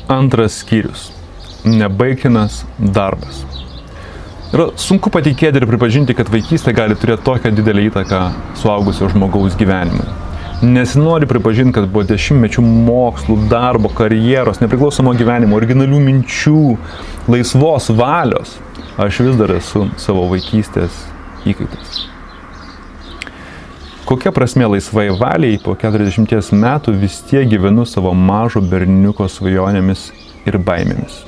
Antras skyrius. Nebaigtinas darbas. Yra sunku patikėti ir pripažinti, kad vaikystė gali turėti tokią didelę įtaką suaugusio žmogaus gyvenimui. Nesinori pripažinti, kad buvo dešimtmečių mokslų, darbo, karjeros, nepriklausomo gyvenimo, originalių minčių, laisvos valios. Aš vis dar esu savo vaikystės įkaitas. Kokia prasmė laisvai valiai po 40 metų vis tiek gyvenu savo mažo berniuko svajonėmis ir baimėmis.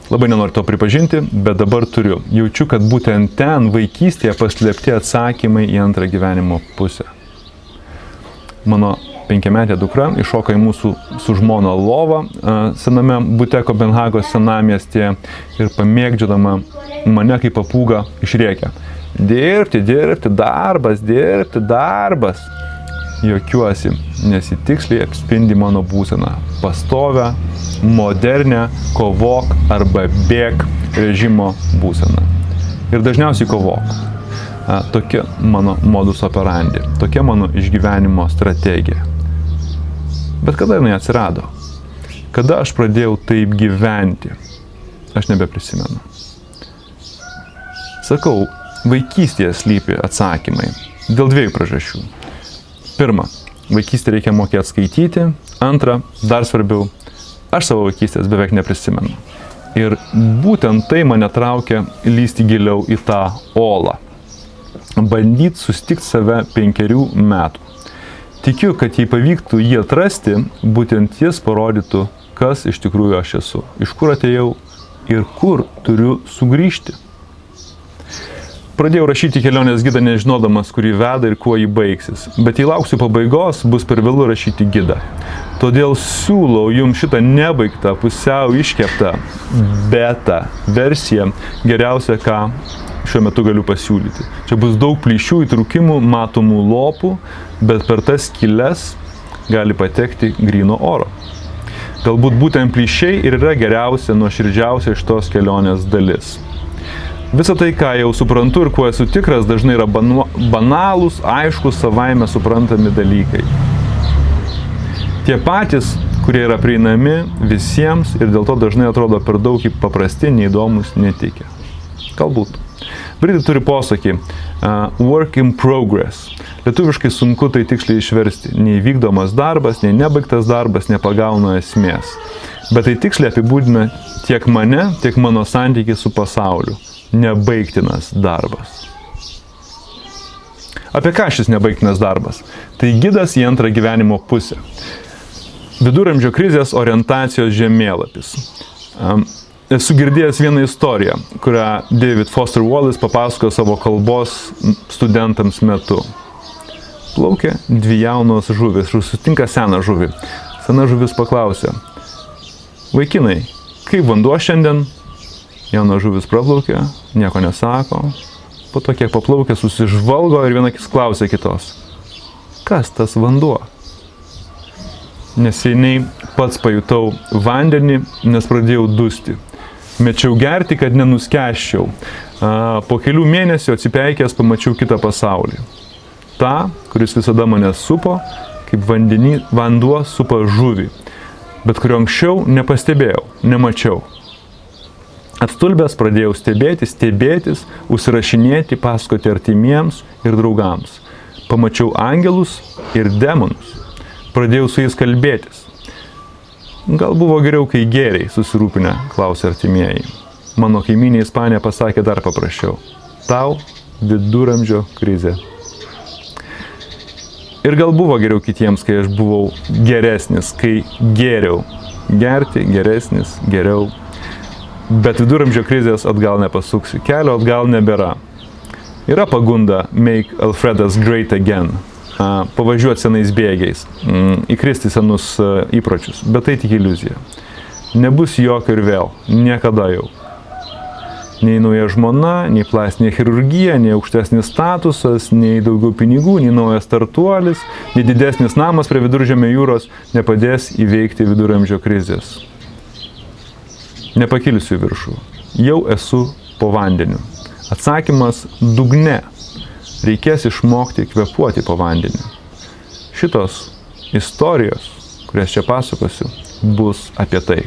Labai nenoriu to pripažinti, bet dabar turiu. Jaučiu, kad būtent ten vaikystėje paslėpti atsakymai į antrą gyvenimo pusę. Mano 5-metė dukra iššoka į mūsų su žmona lovą sename bute Kopenhagos senamiestyje ir pamėgdžiodama mane kaip papūgą išrėkia. Dirbti, darbas, darbas. Juokiuosi, nes ji tiksliai atspindi mano būseną. Pastovę, modernę, kovok arba bėk režimo būseną. Ir dažniausiai kovok. Tokia mano modus operandi, tokia mano išgyvenimo strategija. Bet kada jinai atsirado? Kada aš pradėjau taip gyventi? Aš nebeprisimenu. Sakau, vaikystėje slypi atsakymai. Dėl 2 priežasčių. Pirma, vaikystėje reikia mokėti skaityti. Antra, dar svarbiau, aš savo vaikystės beveik neprisimenu. Ir būtent tai mane traukia lysti giliau į tą olą. Bandyti sustikti save 5 metų. Tikiu, kad jei pavyktų jį atrasti, būtent jis parodytų, kas iš tikrųjų aš esu, iš kur atėjau ir kur turiu sugrįžti. Pradėjau rašyti kelionės gidą nežinodamas, kur jį veda ir kuo jį baigsis. Bet jei lauksiu pabaigos, bus per vėlu rašyti gidą. Todėl siūlau jums šitą nebaigtą, pusiau iškeptą beta versiją, geriausia, ką šiuo metu galiu pasiūlyti. Čia bus daug plyšių, įtrūkimų, matomų lopų, bet per tas skyles gali patekti gryno oro. Galbūt būtent plyšiai ir yra geriausia, nuoširdžiausia iš tos kelionės dalis. Visa tai, ką jau suprantu ir kuo esu tikras, dažnai yra banalūs, aiškus, savaime suprantami dalykai. Tie patys, kurie yra prieinami visiems ir dėl to dažnai atrodo per daug paprasti, neįdomus, netikę. Galbūt. Britai turi posakį work in progress. Lietuviškai sunku tai tiksliai išversti. Nei vykdomas darbas, nei nebaigtas darbas nepagauna esmės. Bet tai tiksliai apibūdina tiek mane, tiek mano santykį su pasauliu. Nebaigtinas darbas. Apie ką šis nebaigtinas darbas? Tai gidas į antrą gyvenimo pusę. Viduramžio krizės orientacijos žemėlapis. Esu girdėjęs vieną istoriją, kurią David Foster Wallace papasakojo savo kalbos studentams metu. Plaukia 2 jaunos žuvys ir sutinka seną žuvį. Sena žuvis paklausė: vaikinai, kaip vanduo šiandien? Jauna žuvis praplaukė, nieko nesako. Po to, kiek paplaukė, susižvalgo ir viena klausė kitos: kas tas vanduo? Neseniai pats pajutau vandenį, nes pradėjau dusti. Mečiau gerti, kad nenuskęsčiau. Po kelių mėnesių atsipeikęs pamačiau kitą pasaulį. Ta, kuris visada mane supo, kaip vanduo supa žuvį, bet kurio anksčiau nepastebėjau, nemačiau. Atstulbęs pradėjau stebėtis, užsirašinėti, pasakoti artimiems ir draugams. Pamačiau angelus ir demonus. Pradėjau su jais kalbėtis. Gal buvo geriau, kai gėriai, susirūpinę, klausė artimieji. Mano kaimynė Ispanija pasakė dar paprasčiau: tau viduramžio krizė. Ir gal buvo geriau kitiems, kai aš buvau geresnis, kai gėriau. Gerti, geresnis, geriau. Bet viduramžio krizės atgal nepasuksiu, kelio atgal nebėra. Yra pagunda make Alfredas great again. Pavažiuoti senais bėgiais, įkristi senus įpročius, bet tai tik iliuzija. Nebus jokio ir vėl, niekada jau. Nei nauja žmona, nei plastinė chirurgija, nei aukštesnis statusas, nei daugiau pinigų, nei naujas startuolis, nei didesnis namas prie Viduržemio jūros nepadės įveikti viduramžio krizės. Nepakilsiu į viršų, jau esu po vandeniu. Atsakymas dugne. Reikės išmokti kvėpuoti po vandeniu. Šitos istorijos, kurias čia pasakosiu, bus apie tai.